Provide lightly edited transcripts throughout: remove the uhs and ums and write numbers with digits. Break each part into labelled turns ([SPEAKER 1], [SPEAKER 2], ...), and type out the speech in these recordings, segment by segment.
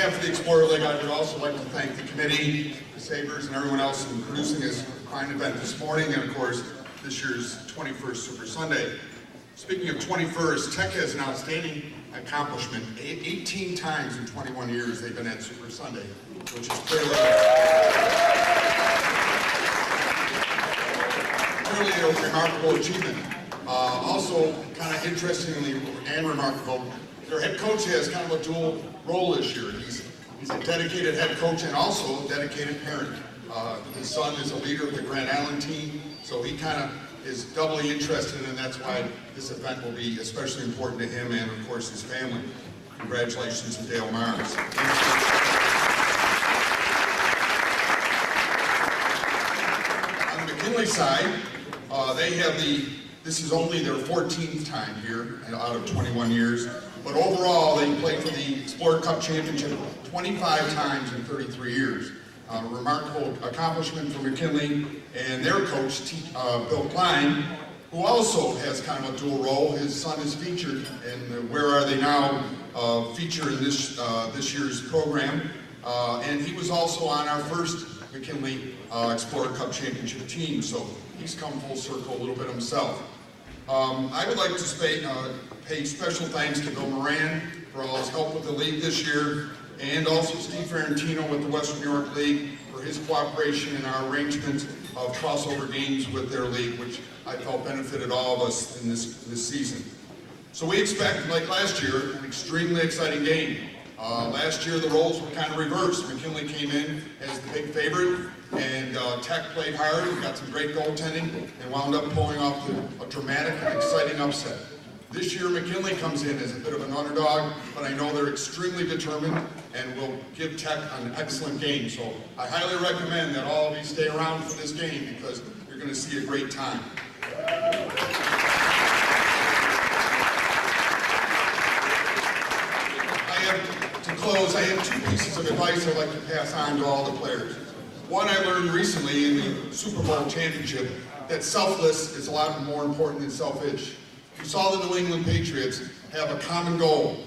[SPEAKER 1] behalf of the Explorer League, I would also like to thank the committee, the Sabres, and everyone else in producing this fine event this morning, and of course, this year's 21st Super Sunday. Speaking of 21st, Tech has an outstanding accomplishment. 18 times in 21 years they've been at Super Sunday, which is clearly a remarkable achievement. Also, kind of interestingly and remarkable, their head coach has kind of a dual role this year. He's a dedicated head coach and also a dedicated parent. His son is a leader of the Grand Island team, so he kind of is doubly interested, and that's why this event will be especially important to him and, of course, his family. Congratulations to Dale Mars. On the McKinley side, they have this is only their 14th time here out of 21 years, but overall they played for the Explorer Cup Championship 25 times in 33 years. A remarkable accomplishment for McKinley and their coach, Bill Klein, who also has kind of a dual role. His son is featured in Where Are They Now feature in this year's program, and he was also on our first McKinley Explorer Cup Championship team, so he's come full circle a little bit himself. I would like to pay special thanks to Bill Moran for all his help with the league this year, and also Steve Ferrantino with the Western New York League for his cooperation in our arrangement of crossover games with their league, which I felt benefited all of us in this season. So we expect, like last year, an extremely exciting game. Last year the roles were kind of reversed. McKinley came in as the big favorite, and Tech played hard and got some great goaltending and wound up pulling off a dramatic and exciting upset. This year McKinley comes in as a bit of an underdog, but I know they're extremely determined and will give Tech an excellent game. So I highly recommend that all of you stay around for this game because you're going to see a great time. To close, I have two pieces of advice I'd like to pass on to all the players. One, I learned recently in the Super Bowl championship that selfless is a lot more important than selfish. You saw the New England Patriots have a common goal.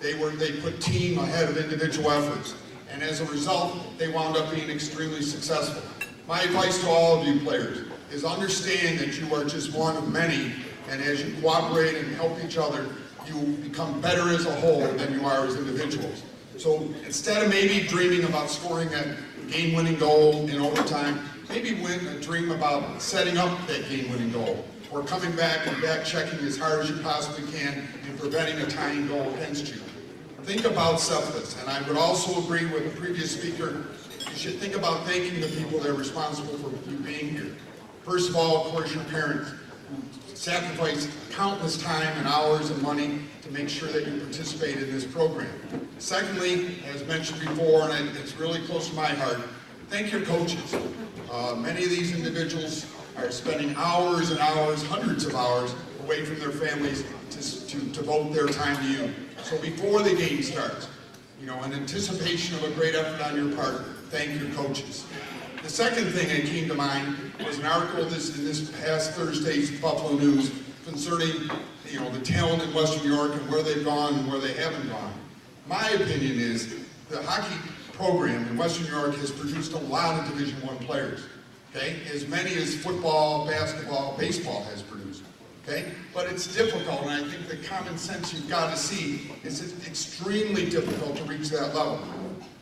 [SPEAKER 1] They put team ahead of individual efforts, and as a result, they wound up being extremely successful. My advice to all of you players is understand that you are just one of many, and as you cooperate and help each other, you become better as a whole than you are as individuals. So instead of maybe dreaming about scoring that game-winning goal in overtime, maybe dream about setting up that game-winning goal, or coming back and back-checking as hard as you possibly can and preventing a tying goal against you. Think about selfless, and I would also agree with the previous speaker, you should think about thanking the people that are responsible for you being here. First of all, of course, your parents, who sacrificed countless time and hours and money to make sure that you participate in this program. Secondly, as mentioned before, and it's really close to my heart, thank your coaches. Many of these individuals are spending hours and hours, hundreds of hours, away from their families to devote their time to you. So before the game starts, in anticipation of a great effort on your part, thank your coaches. The second thing that came to mind was an article in this past Thursday's Buffalo News concerning the talent in Western New York and where they've gone and where they haven't gone. My opinion is the hockey program in Western New York has produced a lot of Division I players. Okay, as many as football, basketball, baseball has produced. Okay, but it's difficult, and I think the common sense you've got to see is it's extremely difficult to reach that level.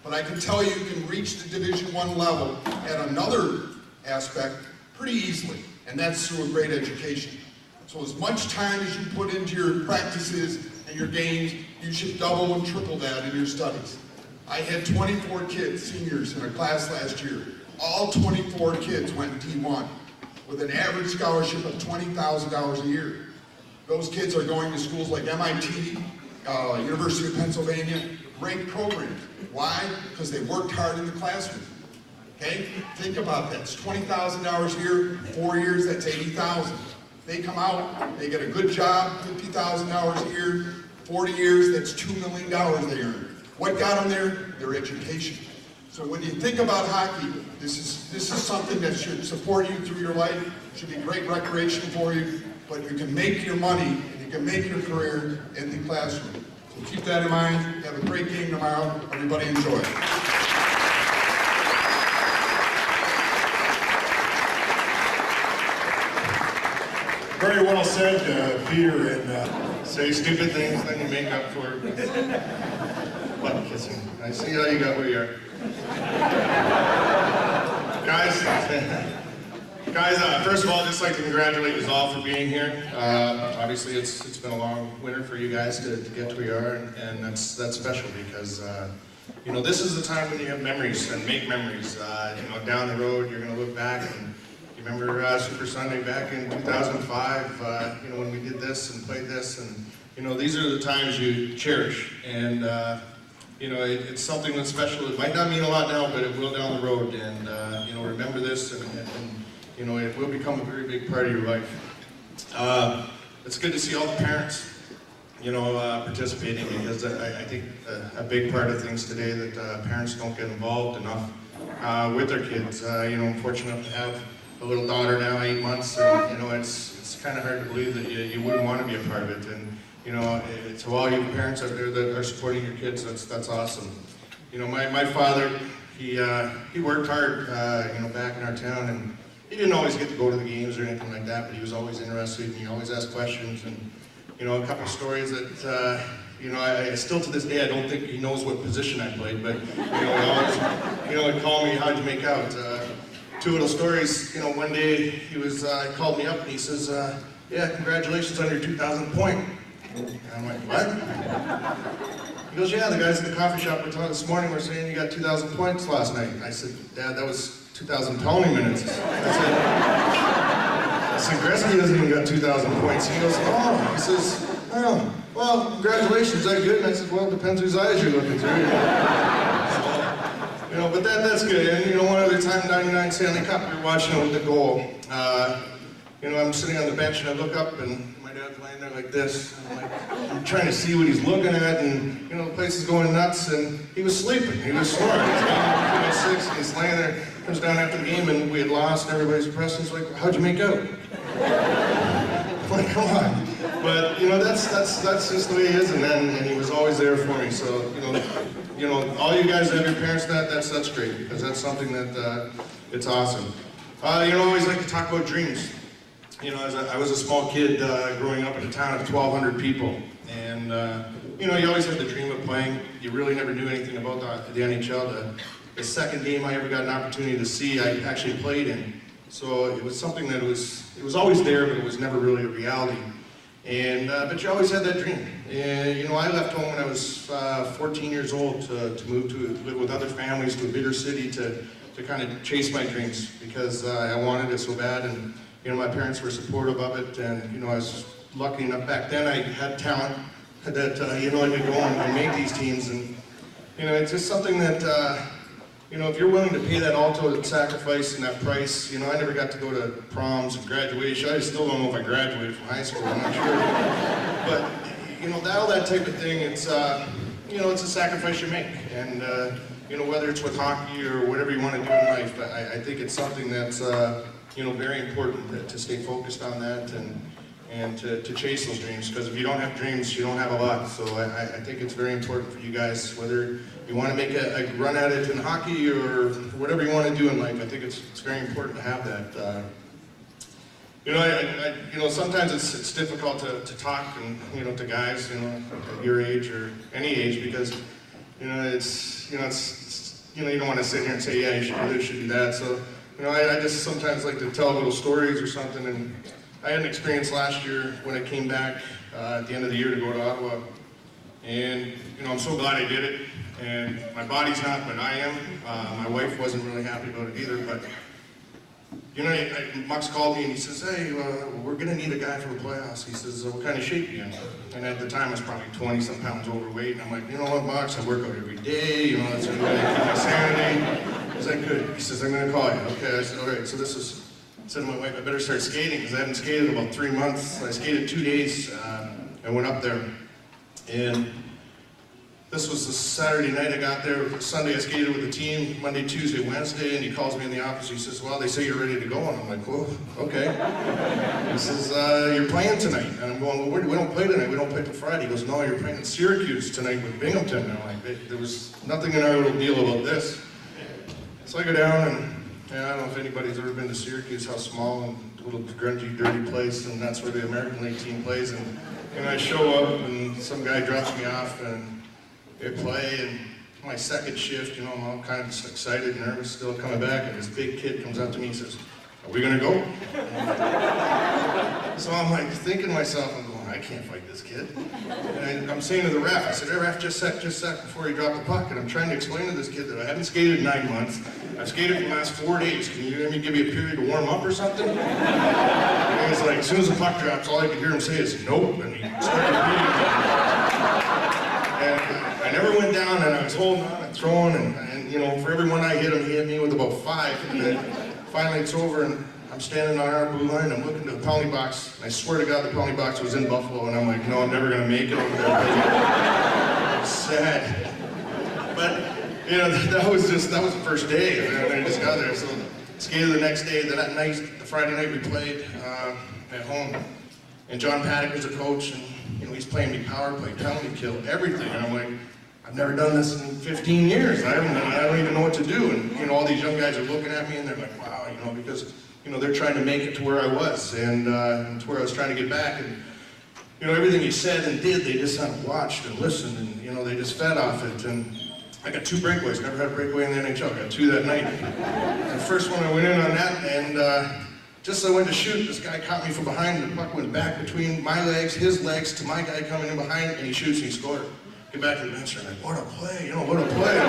[SPEAKER 1] But I can tell you can reach the Division I level at another aspect pretty easily, and that's through a great education. So as much time as you put into your practices and your games, you should double and triple that in your studies. I had 24 kids, seniors, in a class last year. All 24 kids went D1 with an average scholarship of $20,000 a year. Those kids are going to schools like MIT, University of Pennsylvania, great programs. Why? Because they worked hard in the classroom. Okay? Think about that. It's $20,000 a year, 4 years, that's $80,000. They come out, they get a good job, $50,000 a year, 40 years, that's $2 million they earn. What got them there? Their education. So when you think about hockey, this is something that should support you through your life, should be great recreation for you, but you can make your money, and you can make your career in the classroom. So keep that in mind. Have a great game tomorrow. Everybody enjoy.
[SPEAKER 2] Very well said, Peter, and say stupid things, then you make up for butt kissing. I see how you got where you are. Guys, first of all, I'd just like to congratulate you all for being here. Obviously, it's been a long winter for you guys to get to where you are, and that's special because you know, this is the time when you have memories and make memories. You know, down the road, you're going to look back and you remember Super Sunday back in 2005. You know, when we did this and played this, and you know, these are the times you cherish, and you know, it's something that's special. It might not mean a lot now, but it will down the road, and you know, remember this, and you know, it will become a very big part of your life. It's good to see all the parents, you know, participating, because I think a big part of things today that parents don't get involved enough with their kids. You know, I'm fortunate enough to have a little daughter now, 8 months, and you know, it's kind of hard to believe that you wouldn't want to be a part of it. And you know, to all you parents out there that are supporting your kids, that's awesome. You know, my father, he worked hard, you know, back in our town, and he didn't always get to go to the games or anything like that, but he was always interested, and he always asked questions. And you know, a couple of stories that you know, I still to this day I don't think he knows what position I played, but you know, he always, you know, he'd call me, "How'd you make out?" Two little stories. You know, one day he called me up and he says, "Yeah, congratulations on your 2,000th point." And I'm like, "What?" He goes, "Yeah, the guys at the coffee shop were talking this morning, were saying you got 2,000 points last night." I said, "Dad, that was 2,000 Tony minutes." I said, "Gretzky doesn't even got 2,000 points." He goes, "Oh," he says, "Oh, well, congratulations, is that good?" And I said, "Well, it depends whose eyes you're looking through." You know, but that's good. And you know, one other time, '99 Stanley Cup, we were watching it with the goal. You know, I'm sitting on the bench and I look up and my dad's laying there like this. And I'm trying to see what he's looking at, and you know, the place is going nuts. And he was sleeping. He was snoring. He's down 6, and he's laying there. Comes down after the game, and we had lost, and everybody's depressed. He's like, "How'd you make out?" I'm like, "Come on." But you know, that's just the way he is, and he was always there for me. So you know, all you guys that have your parents, that's great, because that's something that it's awesome. You know, I always like to talk about dreams. You know, I was a small kid growing up in a town of 1,200 people, and you know, you always had the dream of playing. You really never knew anything about the NHL. The second game I ever got an opportunity to see, I actually played in. So it was something that it was always there, but it was never really a reality. And but you always had that dream. And you know, I left home when I was 14 years old to move to live with other families to a bigger city to kind of chase my dreams, because I wanted it so bad. And you know, my parents were supportive of it, and you know, I was lucky enough back then. I had talent that you know, I could go and make these teams. And you know, it's just something that you know, if you're willing to pay that ultimate sacrifice and that price. You know, I never got to go to proms and graduation. I still don't know if I graduated from high school, I'm not sure. But, you know, all that type of thing, it's, you know, it's a sacrifice you make. And, you know, whether it's with hockey or whatever you want to do in life, I think it's something that's, you know, very important to stay focused on that and to chase those dreams. Because if you don't have dreams, you don't have a lot. So I think it's very important for you guys, whether you want to make a run at it in hockey or whatever you want to do in life. I think it's very important to have that. You know, you know, sometimes it's difficult to talk, and you know, to guys, you know, at your age or any age, because you know, it's you know, you don't want to sit here and say, "Yeah, you should do this, you should do that." So you know, I just sometimes like to tell little stories or something. And I had an experience last year when I came back at the end of the year to go to Ottawa, and you know, I'm so glad I did it. And my body's not, but I am. My wife wasn't really happy about it either, but you know, Mux called me and he says, "Hey, we're gonna need a guy for the playoffs." He says, "What kind of shape are you in?" And at the time I was probably 20-some pounds overweight, and I'm like, "You know what, Mux, I work out every day, you know, that's gonna keep my sanity." He's like, "Good." He says, "I'm gonna call you." Okay, I said, "All right." So I said to my wife, "I better start skating," because I hadn't skated in about 3 months. I skated 2 days. I went up there, and this was the Saturday night I got there. Sunday I skated with the team, Monday, Tuesday, Wednesday, and he calls me in the office. He says, well, they say you're ready to go. And I'm like, whoa, okay. He says, you're playing tonight. And I'm going, well, we don't play tonight. We don't play till Friday. He goes, no, you're playing in Syracuse tonight with Binghamton. And I'm like, there was nothing in our little deal about this. So I go down, and I don't know if anybody's ever been to Syracuse, how small and little grungy, dirty place, and that's where the American League team plays. And I show up, and some guy drops me off, and they play, and my second shift, you know, I'm all kind of excited, nervous, still coming back, and this big kid comes up to me and says, are we gonna go? So I'm like thinking to myself, I'm going, I can't fight this kid. And I'm saying to the ref, I said, hey ref, just sec before he dropped the puck. And I'm trying to explain to this kid that I haven't skated in 9 months. I've skated for the last 4 days. Can you let me give me a period to warm up or something? And he's like, as soon as the puck drops, all I could hear him say is, nope. And he started beating me. And I never went down, and I was holding on and throwing, and you know, for every one I hit him, he hit me with about 5. And then finally it's over, and I'm standing on our blue line, I'm looking to the penalty box, and I swear to God the penalty box was in Buffalo, and I'm like, no, I'm never gonna make it over there. Sad. But, you know, that was the first day, and I just got there, so skated the next day. That night, the Friday night we played at home, and John Paddock was the coach, and you know, he's playing me power play, penalty kill, everything, and I'm like, I've never done this in 15 years. I don't even know what to do. And you know, all these young guys are looking at me and they're like, wow, you know, because you know they're trying to make it to where I was and to where I was trying to get back. And you know, everything he said and did, they just kind of watched and listened, and you know, they just fed off it. And I got 2 breakaways. Never had a breakaway in the NHL. I got 2 that night. The first one I went in on that, and just as I went to shoot, this guy caught me from behind, and the puck went back between my legs, his legs, to my guy coming in behind, and he shoots and he scored. Get back to the bench, and I'm like, what a play, you know, what a play. Like,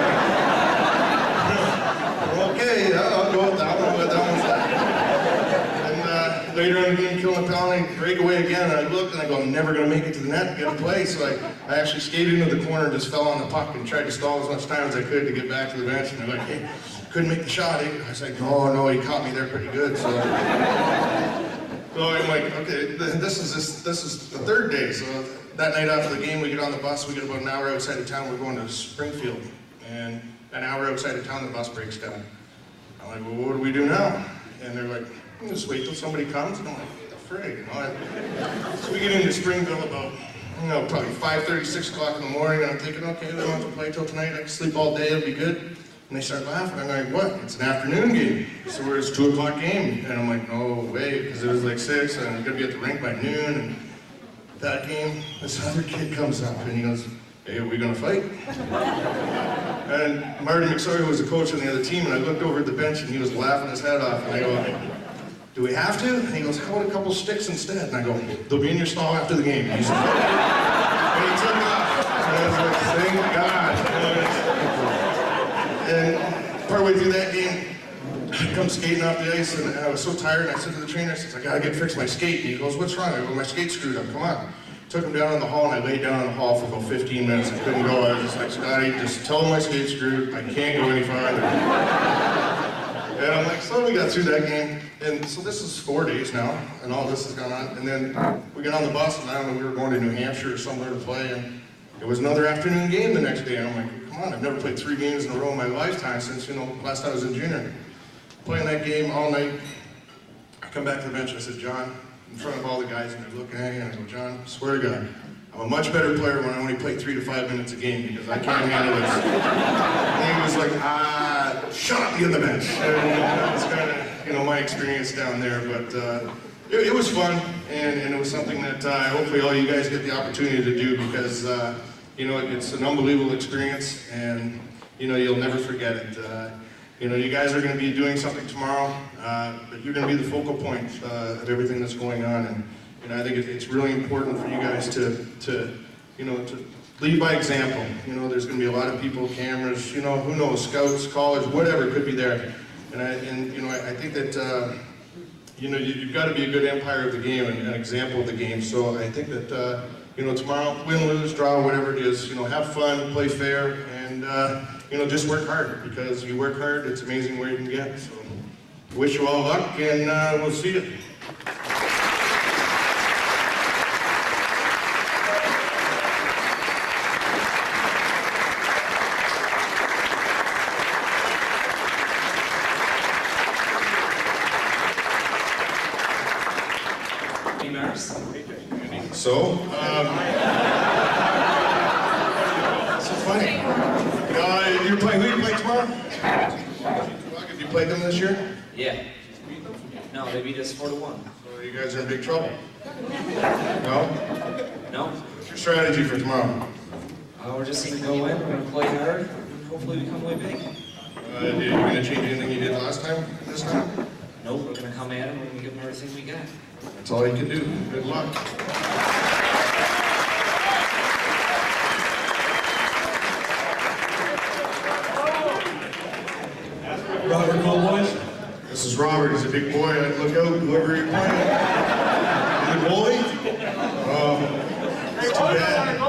[SPEAKER 2] okay, I'll go with that one, but that one's that. And later in the game, killing the penalty, break away again, and I looked and I go, I'm never going to make it to the net and get a play. So I actually skated into the corner and just fell on the puck and tried to stall as much time as I could to get back to the bench. And they're like, hey, couldn't make the shot, eh? I was like, no, he caught me there pretty good. So I'm like, okay, this is the 3rd day. So that night after the game, we get on the bus, we get about an hour outside of town, we're going to Springfield. And an hour outside of town, the bus breaks down. I'm like, well, what do we do now? And they're like, just wait till somebody comes. And I'm like, what the frig, you know? So we get into Springfield about, you know, probably 5:30, 6 o'clock in the morning, and I'm thinking, okay, we don't have to play till tonight, I can sleep all day, it'll be good. And they start laughing. I'm like, what? It's an afternoon game. So it's a 2 o'clock game. And I'm like, no way, because it was like 6, and I'm gonna be at the rink by noon. And that game, this other kid comes up and he goes, hey, are we gonna fight? And Marty McSawyer was the coach on the other team, and I looked over at the bench and he was laughing his head off. And I go, do we have to? And he goes, how about a couple sticks instead? And I go, they'll be in your stall after the game. And he said, and he took off. And I was like, thank God. And partway through that game, I come skating off the ice, and I was so tired, and I said to the trainer, I said, I gotta fix my skate. And he goes, what's wrong? I go, my skate's screwed up, come on. Took him down in the hall, and I laid down in the hall for about 15 minutes. I couldn't go. I was just like, Scotty, just tell him my skate's screwed. I can't go any farther. And I'm like, so we got through that game. And so this is 4 days now, and all this has gone on. And then we get on the bus, and I don't know, we were going to New Hampshire or somewhere to play, and it was another afternoon game the next day. And I'm like, come on, I've never played 3 games in a row in my lifetime since, you know, last time I was in junior. Playing that game all night. I come back to the bench, and I said, John, in front of all the guys, and they're looking at me, and I go, John, I swear to God, I'm a much better player when I only play 3 to 5 minutes a game because I can't handle this. And he was like, shut up, get on the bench. And that was kind of, you know, my experience down there, but it was fun, and it was something that hopefully all you guys get the opportunity to do because, you know, it's an unbelievable experience, and, you know, you'll never forget it. You know, you guys are going to be doing something tomorrow, but you're going to be the focal point of everything that's going on, and I think it's really important for you guys to you know, to lead by example. You know, there's going to be a lot of people, cameras, you know, who knows, scouts, callers, whatever could be there, and you know, I think that you know, you've got to be a good umpire of the game and an example of the game. So I think that you know, tomorrow, win, lose, draw, whatever it is, you know, have fun, play fair, and you know, just work hard, because you work hard, it's amazing where you can get. So, wish you all luck, and we'll see you.
[SPEAKER 3] Be Mars.
[SPEAKER 2] So, so funny. You play, who you play tomorrow? Have you played them this year?
[SPEAKER 3] Yeah. No, they beat us 4-1.
[SPEAKER 2] So you guys are in big trouble. No?
[SPEAKER 3] No?
[SPEAKER 2] What's your strategy for tomorrow?
[SPEAKER 3] We're just gonna go in, we're gonna play hard, and hopefully we come away big.
[SPEAKER 2] Are you going to change anything you did last time, this time?
[SPEAKER 3] Nope, we're gonna come at them, we're gonna give them everything we got.
[SPEAKER 2] That's all you can do. Good luck.
[SPEAKER 4] Robert Cole, boys.
[SPEAKER 2] This is Robert. He's a big boy. I'd look out, whoever you're playing. The goalie? It's too bad.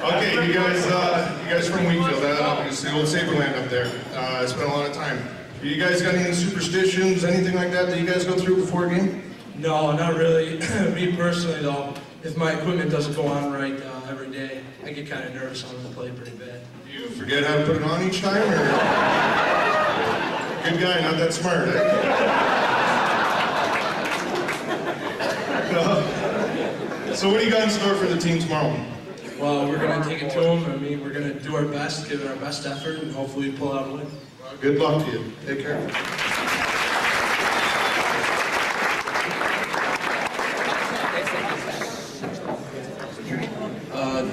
[SPEAKER 2] Okay, you guys from Wheatfield, it's the old Saberland up there. I spent a lot of time. You guys got any superstitions, anything like that you guys go through before a game?
[SPEAKER 4] No, not really. Me personally, though, if my equipment doesn't go on right every day, I get kind of nervous on the play pretty bad.
[SPEAKER 2] Do you forget how to put it on each time, or? Good guy, not that smart, No. So what do you got in store for the team tomorrow?
[SPEAKER 4] Well, we're going to take it to them. I mean, we're going to do our best, give it our best effort, and hopefully pull out a win.
[SPEAKER 2] Well, good luck to you. Take care.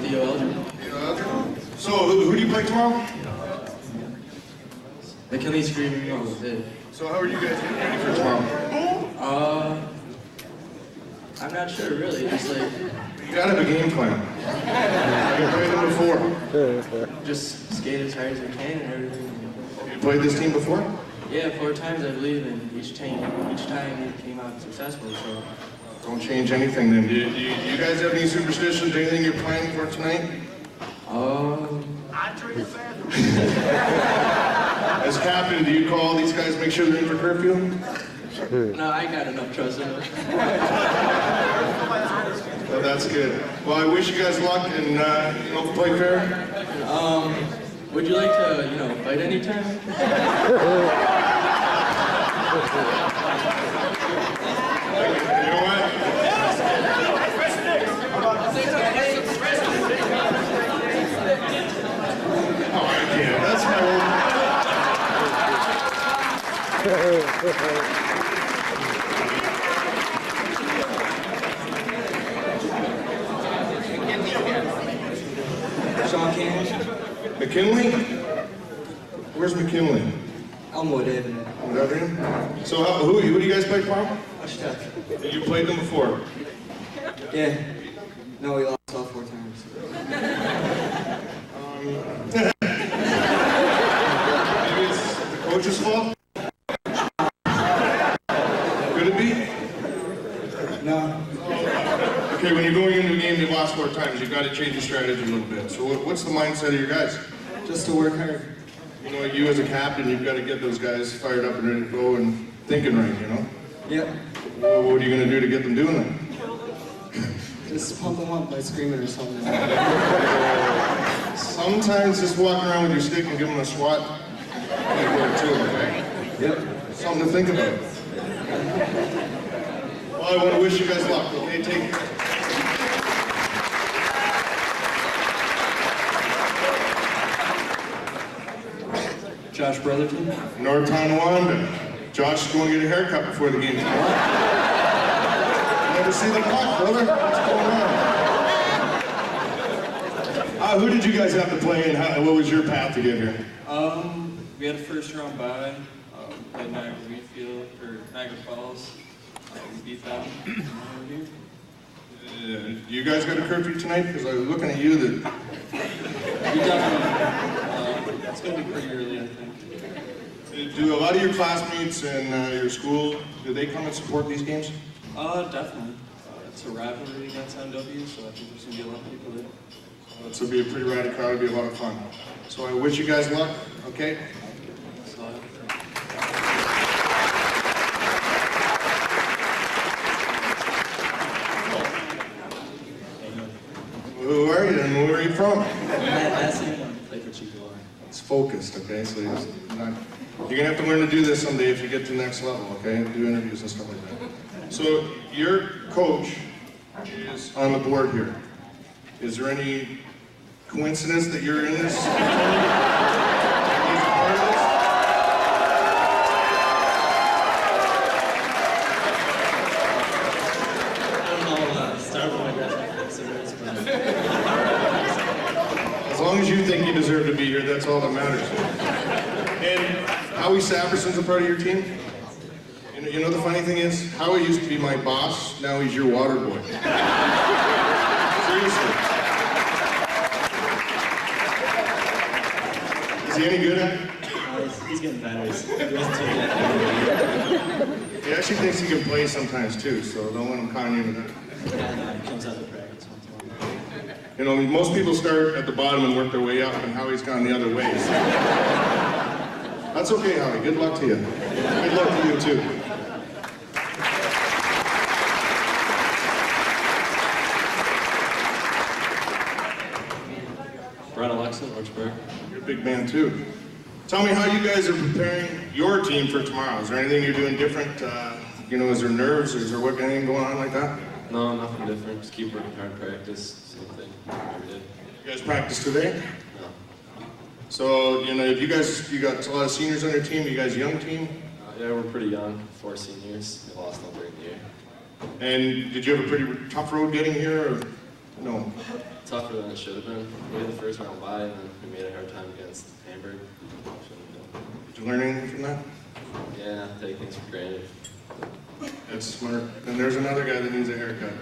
[SPEAKER 4] Theo Elgin.
[SPEAKER 2] So, who do you play tomorrow?
[SPEAKER 4] McKinley Screaming Rose.
[SPEAKER 2] So, how are you guys getting ready for tomorrow?
[SPEAKER 4] I'm not sure, really. Just like,
[SPEAKER 2] You gotta have a game plan. You played them before.
[SPEAKER 4] just skate as hard as we can and everything.
[SPEAKER 2] You played this team before?
[SPEAKER 4] Yeah, 4 times, I believe, and each time it came out successful, so.
[SPEAKER 2] Don't change anything then. Do you guys have any superstitions, anything you're planning for tonight? As captain, do you call these guys, make sure they're in for curfew?
[SPEAKER 4] No, I got enough trust in them.
[SPEAKER 2] Well, that's good. Well, I wish you guys luck and, play fair.
[SPEAKER 4] Would you like to, fight anytime?
[SPEAKER 2] You know what? Oh, I can't. That's
[SPEAKER 4] Sean Cannon.
[SPEAKER 2] McKinley? Where's McKinley?
[SPEAKER 4] Elmwood Avenue.
[SPEAKER 2] Whatever. So, who do you guys play tomorrow? You played them before.
[SPEAKER 4] Yeah. No, we lost all 4 times.
[SPEAKER 2] Maybe it's the coach's fault? Could it be?
[SPEAKER 4] No.
[SPEAKER 2] Okay, when you're going into a game you lost 4 times, you've got to change your strategy a little bit. So what's the mindset of your guys?
[SPEAKER 4] Just to work hard.
[SPEAKER 2] You as a captain, you've got to get those guys fired up and ready to go and thinking right,
[SPEAKER 4] Yep.
[SPEAKER 2] Well, what are you going to do to get them doing that?
[SPEAKER 4] Just pump them up by screaming or something.
[SPEAKER 2] Sometimes just walking around with your stick and giving them a swat might work too, okay?
[SPEAKER 4] Yep.
[SPEAKER 2] Something to think about. Well, I want to wish you guys luck, okay? Take care.
[SPEAKER 4] Josh Brotherton.
[SPEAKER 2] North Tonawanda. Josh is going to get a haircut before the game tomorrow. Never see the puck, brother. What's going on? Who did you guys have to play and what was your path to get here?
[SPEAKER 5] We had a first round bye. Played Niagara Wheatfield or Niagara Falls. We beat them.
[SPEAKER 2] You guys got a curfew tonight? Because I was looking at you that...
[SPEAKER 5] We definitely. It's going to be pretty early, I think.
[SPEAKER 2] Do a lot of your classmates in your school, do they come and support these games?
[SPEAKER 5] Definitely. It's a rivalry against NW, so I think there's going to be a lot of people there.
[SPEAKER 2] This will be a pretty rowdy crowd, it'll be a lot of fun. So I wish you guys luck, okay?
[SPEAKER 5] So,
[SPEAKER 2] Who are you and where are you from?
[SPEAKER 5] play for Chico.
[SPEAKER 2] It's focused, okay? So you're gonna have to learn to do this someday if you get to the next level, okay? Do interviews and stuff like that. So your coach is on the board here. Is there any coincidence that you're in this? He's a part of this? As long as you think you deserve to be here, that's all that matters. And Howie Saverson's a part of your team? You know the funny thing is, Howie used to be my boss, now he's your water boy. Seriously. Is he any good at it?
[SPEAKER 6] He's getting better.
[SPEAKER 2] He actually thinks he can play sometimes too, so don't let him con you into that.
[SPEAKER 6] He comes out to practice once in a while.
[SPEAKER 2] You know, most people start at the bottom and work their way up, and Howie's gone the other way. So. That's okay, Howie. Good luck to you. Good luck to you too.
[SPEAKER 5] Brett Alexa, Orangeburg.
[SPEAKER 2] You're a big man too. Tell me how you guys are preparing your team for tomorrow. Is there anything you're doing different? You know, is there nerves or is there anything going on like that?
[SPEAKER 5] No, nothing different. Just keep working hard, practice, same thing every day.
[SPEAKER 2] You guys practice today?
[SPEAKER 5] No.
[SPEAKER 2] So, you know, if you got a lot of seniors on your team, you guys a young team?
[SPEAKER 5] Yeah, we're pretty young, 4 seniors. We lost all during the year.
[SPEAKER 2] And did you have a pretty tough road getting here or no?
[SPEAKER 5] Tougher than it should have been. We had the first round bye, and then we made a hard time against Hamburg.
[SPEAKER 2] Did you learn anything from that?
[SPEAKER 5] Yeah, take things for granted.
[SPEAKER 2] That's smart. And there's another guy that needs a haircut.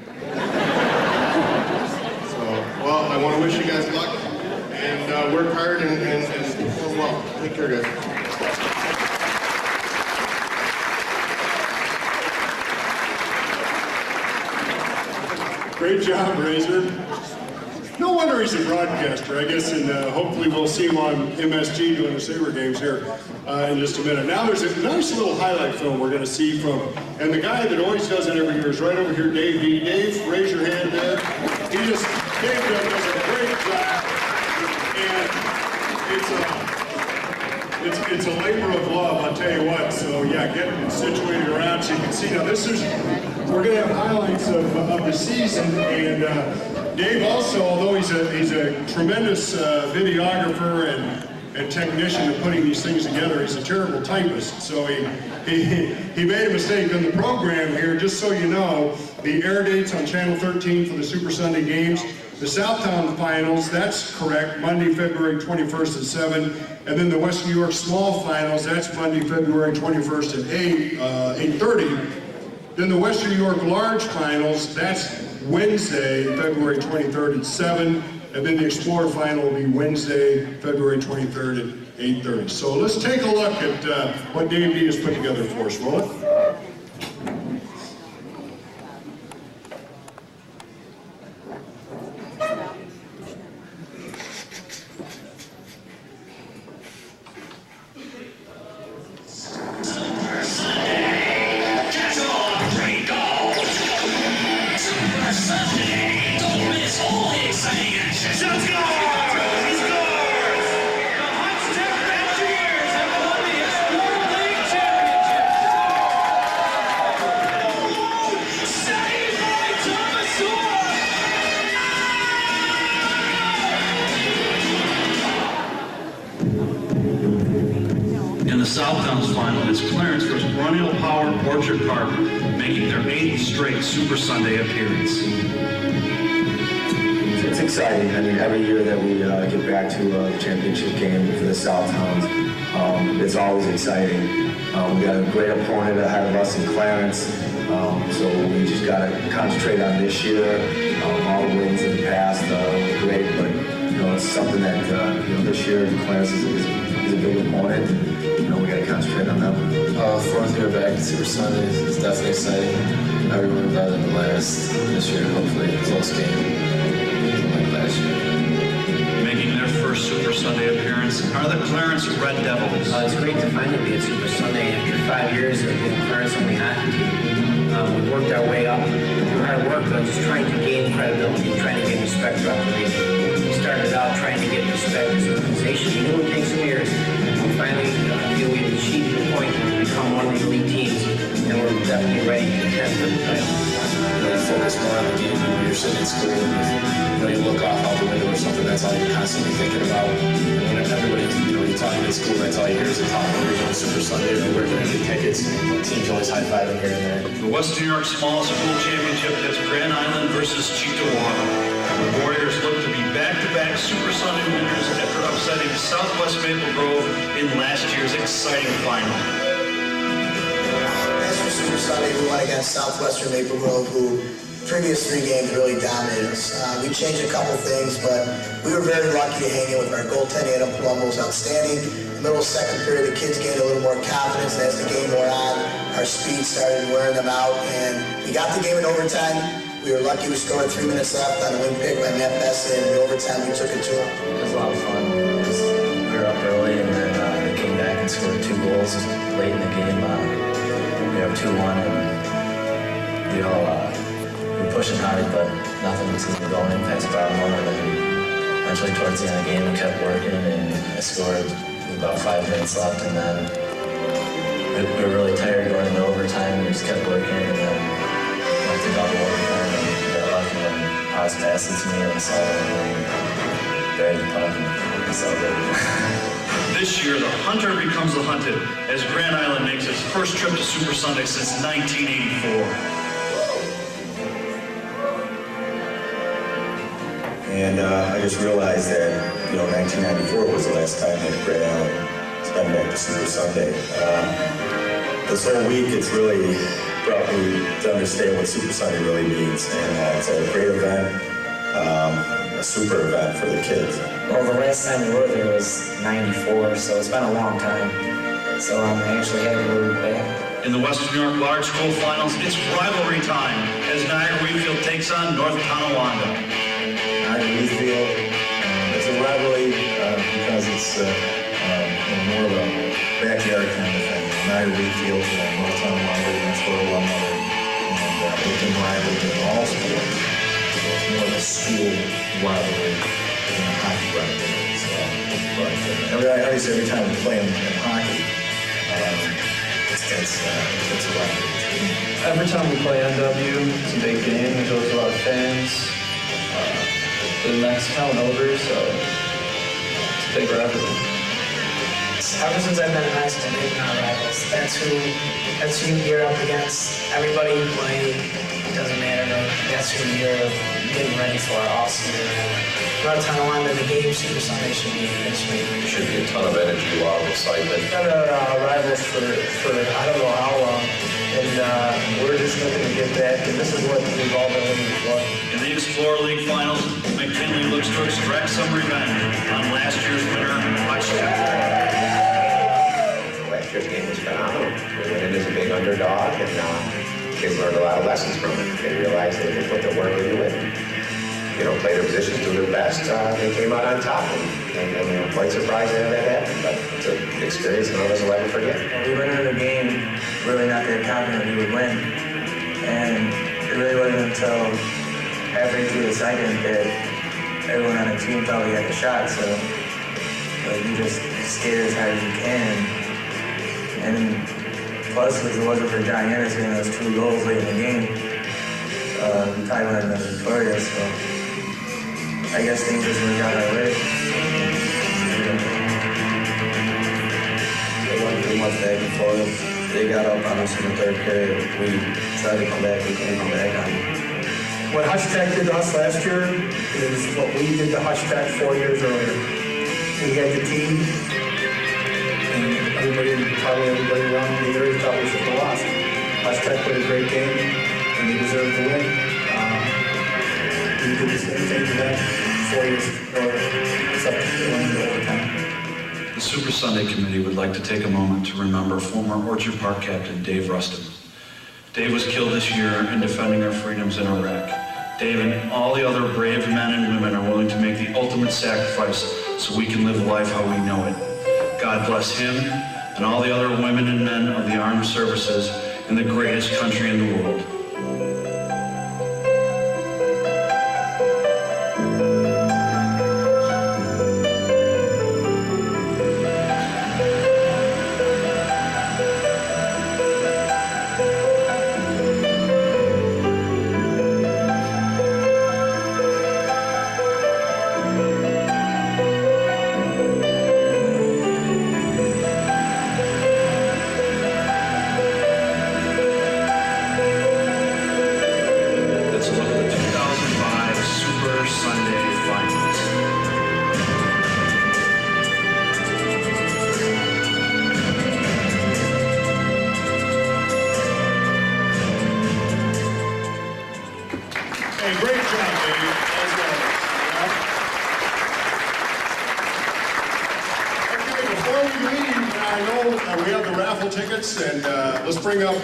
[SPEAKER 2] So, well, I want to wish you guys luck and work hard and perform well. Take care, guys.
[SPEAKER 7] Great job, Razor. No wonder he's a broadcaster, I guess, and hopefully we'll see him on MSG doing the Sabre games here in just a minute. Now there's a nice little highlight film we're going to see from, and the guy that always does it every year is right over here, Dave D. Dave, raise your hand there. Dave does a great job, and it's a labor of love, I'll tell you what. So yeah, getting it situated around so you can see. Now we're going to have highlights of the season, and Dave also, although he's a tremendous videographer and technician of putting these things together, he's a terrible typist. So he made a mistake in the program here. Just so you know, the air dates on Channel 13 for the Super Sunday games, the Southtown Finals, that's correct, Monday, February 21st at 7, and then the West New York Small Finals, that's Monday, February 21st at 8:30. Then the Western New York Large Finals, that's Wednesday, February 23rd at 7, and then the Explorer Final will be Wednesday, February 23rd at 8:30. So let's take a look at what Dave D has put together for us. Roll it.
[SPEAKER 8] In the Southtowns final, it's Clarence versus Perennial Power Orchard Park, making their 8th straight Super Sunday appearance.
[SPEAKER 9] It's exciting. I mean, every year that we get back to a championship game for the Southtowns, it's always exciting. We got a great opponent ahead of us in Clarence, so we just got to concentrate on this year. All the wins in the past were great, but you know, it's something that this year Clarence is a big opponent. You know, we got to concentrate on them.
[SPEAKER 10] Fourth year back at Super Sunday is definitely exciting. Everyone better than last this year. Hopefully, close game like last year.
[SPEAKER 8] Making their first Super Sunday appearance are the Clarence Red Devils.
[SPEAKER 3] It's great to finally be at Super Sunday after 5 years of being Clarence only hockey team. We worked our way up through hard work, just trying to gain credibility, trying to gain respect throughout the league. We started out trying to get respect as an organization. We knew it would take some years. We finally feel we've achieved the point to become one of the elite teams, and we're definitely ready to contend for
[SPEAKER 10] sitting in school and you look off out the window or something, that's all you're constantly thinking about. And when everybody, you're talking at school, that's all you hear is the talk of we're going Super Sunday or where can I get tickets. Teams always high-fiving here and there.
[SPEAKER 8] The West New York Small School Championship has Grand Island versus Cheektowaga. The Warriors look to be back-to-back Super Sunday winners after upsetting Southwest Maple Grove in last year's exciting final.
[SPEAKER 11] As for Super Sunday, we won against Southwestern Maple Grove, who previous 3 games really dominated us. We changed a couple things, but we were very lucky to hang in with our goaltending. Adam Palumbo was outstanding. In the middle of the second period, the kids gained a little more confidence, and as the game wore on, our speed started wearing them out, and we got the game in overtime. We were lucky we scored 3 minutes left on a wing pick by Matt Besson, and in overtime we took it to them.
[SPEAKER 3] It was a lot of fun. We were up early and then they came back and scored 2 goals late in the game. We were up 2-1 and we were pushing hard, but nothing would seem to go in past bottom one. And then eventually towards the end of the game we kept working and I scored with about 5 minutes left, and then we were really tired going into overtime. We just kept working and then went to double overtime and got lucky when I was passing to me and I saw it and buried the puck and celebrated.
[SPEAKER 8] This year, the hunter becomes the hunted as Grand Island makes its first trip to Super Sunday since 1984.
[SPEAKER 9] And I just realized that, 1994 was the last time that Grand Island has been back to Super Sunday. This whole week, it's really brought me to understand what Super Sunday really means. And it's a great event, a super event for the kids.
[SPEAKER 3] Well, the last time we were there was 94, so it's been a long time. So I'm actually happy we're back.
[SPEAKER 8] In the Western New York Large School Finals, it's rivalry time as Niagara-Wheatfield takes on North Tonawanda.
[SPEAKER 9] Niagara-Wheatfield, it's a rivalry because it's more of a backyard kind of thing. Niagara-Wheatfield, North Tonawanda, that's where one another, and they've been rivals in all sports. So it's more of a school rivalry than a hockey rivalry. So, but every time we play in hockey, it's a rivalry.
[SPEAKER 5] Every time we play NW, it's a big game. There's always a lot of fans. The next town over, so it's a big rivalry.
[SPEAKER 12] Ever since I've been in high school, they've been our rivals. That's who you're up against. Everybody you play, it doesn't matter. That's who you're getting ready for all season. North Tonawanda, the game Super Sunday should be this week.
[SPEAKER 10] There should be a ton of energy, a lot of excitement.
[SPEAKER 12] We've been our rivals for I don't know how long, and we're just looking to get back. And this is what we've all been looking for.
[SPEAKER 8] In the Explorer League Finals, McKinley looks to extract some revenge on last year's winner, Hutchinson.
[SPEAKER 13] Last year's game was phenomenal. We went in as a big underdog, and kids learned a lot of lessons from it. They realized they could put their work into it, play their positions, do their best. They came out on top, and quite surprised to have that happen. But it's an experience none of us will ever forget.
[SPEAKER 3] We went into the game really not that confident we would win, and it really wasn't until halfway through the second that everyone on the team thought we had the shot. So you just skate as hard as you can. And plus, if it wasn't for John Anderson and those 2 goals late in the game, we probably would have been victorious. So I guess things just went out our way. It wasn't too much back and forth. They got up on us in the third period. We tried to come back. We couldn't come back on them.
[SPEAKER 12] What Hutch Tech did to us last year is what we did to Hutch Tech 4 years earlier. We had the team, and everybody around the area thought we should have lost. Hutch Tech played a great game, and they deserved to win. We did the same thing to them 4 years earlier. It's up to winning the overtime.
[SPEAKER 8] The Super Sunday Committee would like to take a moment to remember former Orchard Park captain Dave Rustin. Dave was killed this year in defending our freedoms in Iraq. Dave and all the other brave men and women are willing to make the ultimate sacrifice so we can live life how we know it. God bless him and all the other women and men of the armed services in the greatest country in the world.
[SPEAKER 7] we leave, I know we have the raffle tickets, and let's bring up,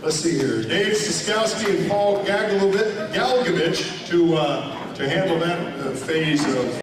[SPEAKER 7] let's see here, Dave Siskowski and Paul Galgovich to handle that phase of